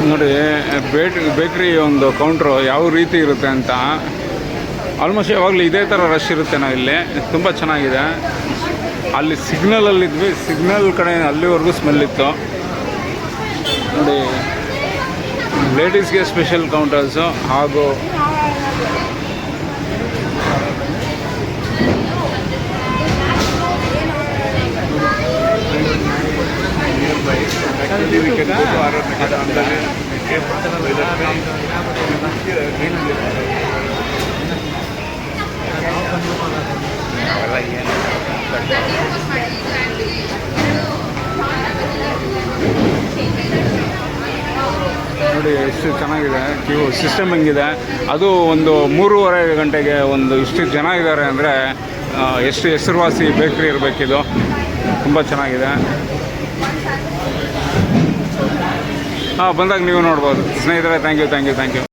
ನೋಡಿ ಬೇಕ್ರಿ ಒಂದು ಕೌಂಟ್ರು ಯಾವ ರೀತಿ ಇರುತ್ತೆ ಅಂತ. ಆಲ್ಮೋಸ್ಟ್ ಯಾವಾಗಲೂ ಇದೇ ಥರ ರಶ್ ಇರುತ್ತೆ. ನಾವು ಇಲ್ಲಿ ತುಂಬ ಚೆನ್ನಾಗಿದೆ. ಅಲ್ಲಿ ಸಿಗ್ನಲಲ್ಲಿದ್ವಿ, ಸಿಗ್ನಲ್ ಕಡೆ ಅಲ್ಲಿವರೆಗೂ ಸ್ಮೆಲ್ ಇತ್ತು ನೋಡಿ. ಲೇಡೀಸ್ಗೆ ಸ್ಪೆಷಲ್ ಕೌಂಟರ್ಸು ಹಾಗೂ ನೋಡಿ ಎಷ್ಟು ಚೆನ್ನಾಗಿದೆ. ಕ್ಯೂ ಸಿಸ್ಟಮ್ ಹೆಂಗಿದೆ ಅದು. ಒಂದು 3:30 ಗಂಟೆಗೆ ಒಂದು ಇಷ್ಟು ಜನ ಇದ್ದಾರೆ ಅಂದರೆ ಎಷ್ಟು ಹೆಸರುವಾಸಿ ಬೇಕ್ರಿ ಇರಬೇಕಿದು. ತುಂಬ ಚೆನ್ನಾಗಿದೆ. ಬಂದಾಗ ನೀವು ನೋಡ್ಬೋದು ಸ್ನೇಹಿತರೆ. Thank you.